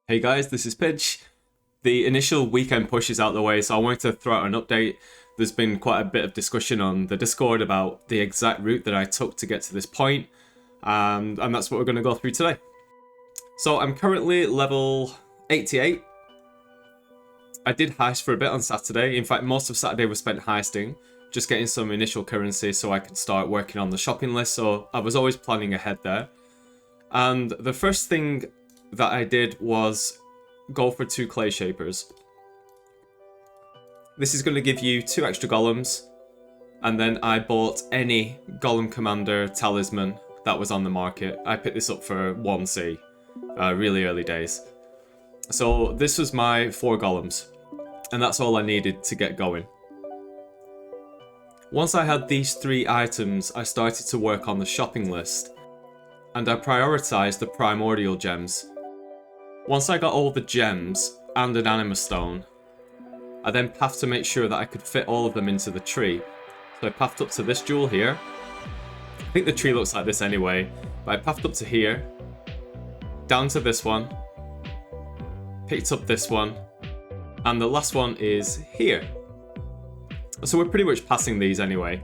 Hey guys, this is Pidge. The initial weekend push is out the way, so I wanted to throw out an update. There's been quite a bit of discussion on the Discord about the exact route that I took to get to this point, and that's what we're going to go through today. So I'm currently level 88. I did heist for a bit on Saturday. In fact, most of Saturday was spent heisting, just getting some initial currency so I could start working on the shopping list, so I was always planning ahead there. And the first thing that I did was go for 2 clay shapers. This is going to give you 2 extra golems, and then I bought any golem commander talisman that was on the market. I picked this up for 1C, really early days. So this was my 4 golems, and that's all I needed to get going. Once I had these 3 items, I started to work on the shopping list, and I prioritized the primordial gems. Once I got all the gems and an anima stone, I then pathed to make sure that I could fit all of them into the tree. So I pathed up to this jewel here. I think the tree looks like this anyway, but I pathed up to here, down to this one, picked up this one, and the last one is here. So we're pretty much passing these anyway.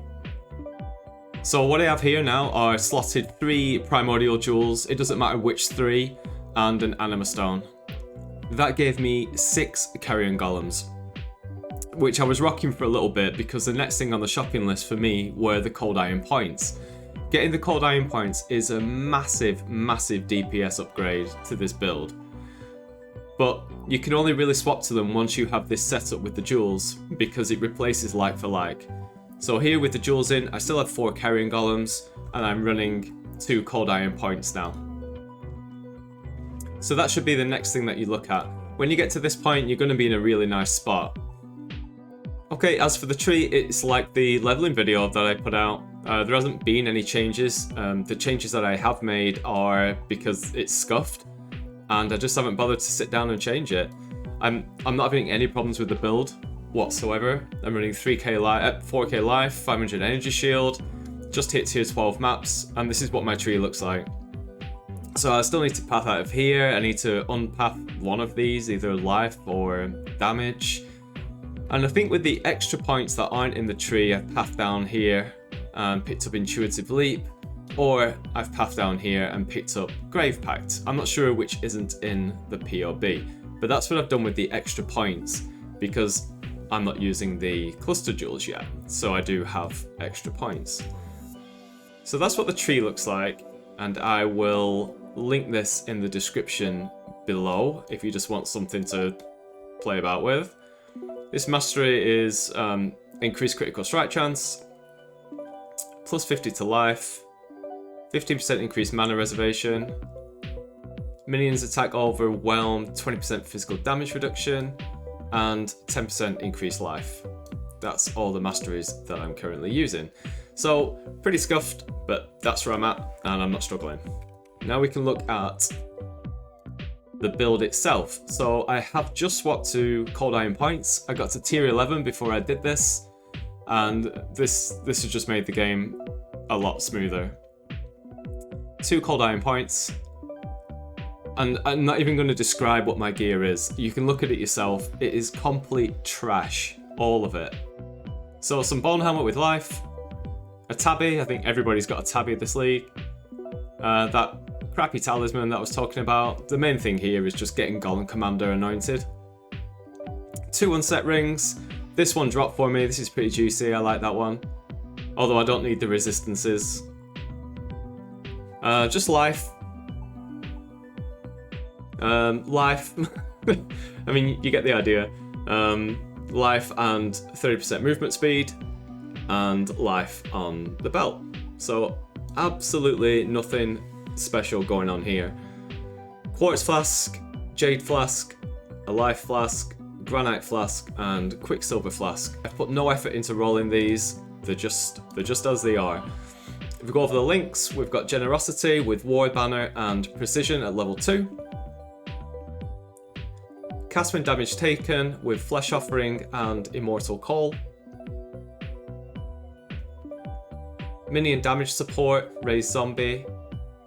So what I have here now are slotted 3 primordial jewels, it doesn't matter which 3, and an anima stone. That gave me 6 Carrion golems, which I was rocking for a little bit because the next thing on the shopping list for me were the cold iron points. Getting the cold iron points is a massive DPS upgrade to this build, but you can only really swap to them once you have this setup with the jewels, because it replaces like for like. So here with the jewels in, I still have 4 Carrion golems, and I'm running 2 cold iron points now. So that should be the next thing that you look at. When you get to this point, you're going to be in a really nice spot. Okay, as for the tree, it's like the leveling video that I put out. There hasn't been any changes. The changes that I have made are because it's scuffed, and I just haven't bothered to sit down and change it. I'm not having any problems with the build whatsoever. I'm running 3k life, 4k life, 500 energy shield, just hit tier 12 maps, and this is what my tree looks like. So I still need to path out of here. I need to unpath one of these, either life or damage. And I think with the extra points that aren't in the tree, I've pathed down here and picked up Intuitive Leap, or I've pathed down here and picked up Grave Pact. I'm not sure which isn't in the POE, but that's what I've done with the extra points, because I'm not using the cluster jewels yet, so I do have extra points. So that's what the tree looks like, and I will link this in the description below if you just want something to play about with. This mastery is increased critical strike chance, plus 50 to life, 15% increased mana reservation, minions attack overwhelmed, 20% physical damage reduction, and 10% increased life. That's all the masteries that I'm currently using. So pretty scuffed, but that's where I'm at, and I'm not struggling. Now we can look at the build itself. So I have just swapped to cold iron points. I got to tier 11 before I did this, and this has just made the game a lot smoother. 2 cold iron points, and I'm not even going to describe what my gear is. You can look at it yourself. It is complete trash, all of it. So some bone helmet with life, a tabby. I think everybody's got a tabby in this league. That crappy talisman that I was talking about. The main thing here is just getting Golem Commander anointed. 2 unset rings. This one dropped for me. This is pretty juicy. I like that one. Although I don't need the resistances. Just life. Life. I mean, you get the idea. Life and 30% movement speed. And life on the belt. So absolutely nothing special going on here. Quartz flask, jade flask, a life flask, granite flask, and quicksilver flask. I've put no effort into rolling these. They're just as they are. If we go over the links, we've got generosity with war banner and precision at level 2. Cast when damage taken with flesh offering and immortal call. Minion damage support, raise zombie,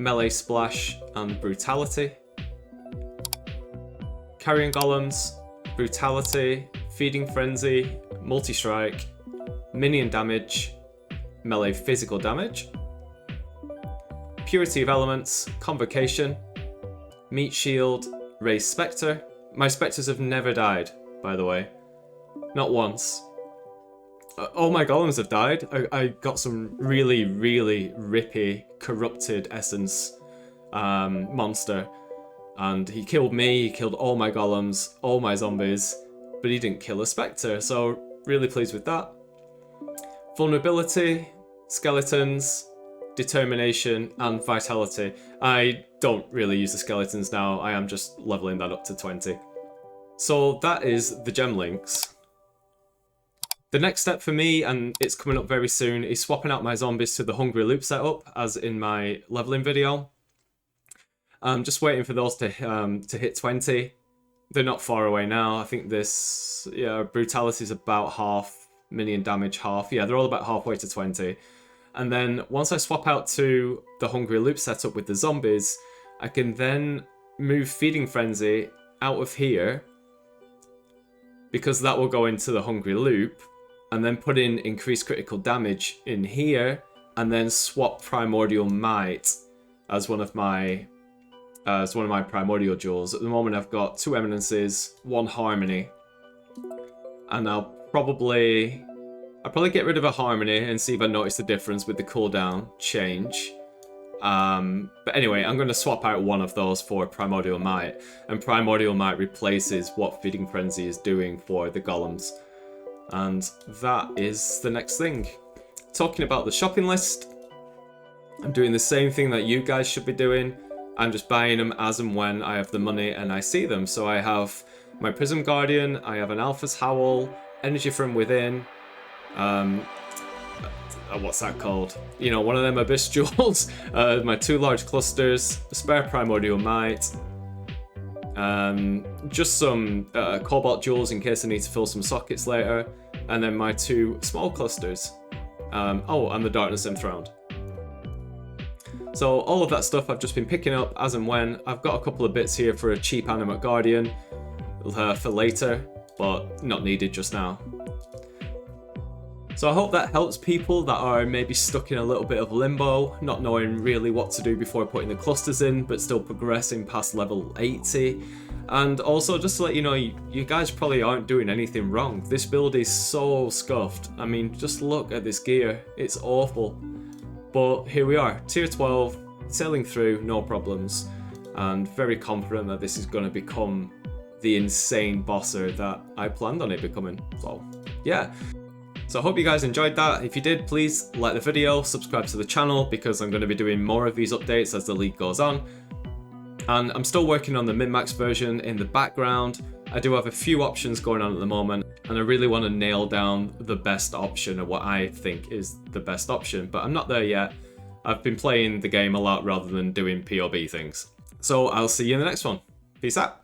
melee splash, and brutality. Carrion Golems, Brutality, Feeding Frenzy, Multi-Strike, Minion Damage, Melee Physical Damage, Purity of Elements, Convocation, Meat Shield, Raise Spectre. My Spectres have never died, by the way. Not once. All my Golems have died. I got some really, really rippy, corrupted essence monster. And he killed me, he killed all my Golems, all my zombies, but he didn't kill a Spectre, so really pleased with that. Vulnerability, Skeletons, Determination, and Vitality. I don't really use the Skeletons now, I am just leveling that up to 20. So that is the gem links. The next step for me, and it's coming up very soon, is swapping out my zombies to the Hungry Loop setup, as in my leveling video. I'm just waiting for those to hit 20. They're not far away now. I think this, yeah, Brutality is about half, Minion Damage half. Yeah, they're all about halfway to 20. And then once I swap out to the Hungry Loop setup with the zombies, I can then move Feeding Frenzy out of here, because that will go into the Hungry Loop, and then put in increased critical damage in here, and then swap Primordial Might as one of my primordial jewels. At the moment I've got 2 Eminences, 1 Harmony, and I'll probably get rid of a Harmony and see if I notice the difference with the cooldown change. But anyway, I'm going to swap out one of those for Primordial Might, and Primordial Might replaces what Feeding Frenzy is doing for the Golems. And that is the next thing. Talking about the shopping list, I'm doing the same thing that you guys should be doing. I'm just buying them as and when I have the money and I see them. So I have my Prism Guardian, I have an Alpha's Howl, Energy from Within, what's that called? You know, one of them Abyss Jewels, my 2 large clusters, a spare Primordial Might, just some Cobalt Jewels in case I need to fill some sockets later, and then my 2 small clusters. Oh, and the Darkness Enthroned. So all of that stuff I've just been picking up as and when. I've got a couple of bits here for a cheap Animate Guardian for later, but not needed just now. So I hope that helps people that are maybe stuck in a little bit of limbo, not knowing really what to do before putting the clusters in, but still progressing past level 80. And also, just to let you know, you guys probably aren't doing anything wrong. This build is so scuffed. I mean, just look at this gear. It's awful. But here we are, tier 12, sailing through, no problems. And very confident that this is going to become the insane bosser that I planned on it becoming. So, yeah. So I hope you guys enjoyed that. If you did, please like the video, subscribe to the channel, because I'm going to be doing more of these updates as the league goes on. And I'm still working on the min-max version in the background. I do have a few options going on at the moment, and I really want to nail down the best option, or what I think is the best option, but I'm not there yet. I've been playing the game a lot rather than doing POB things. So I'll see you in the next one. Peace out.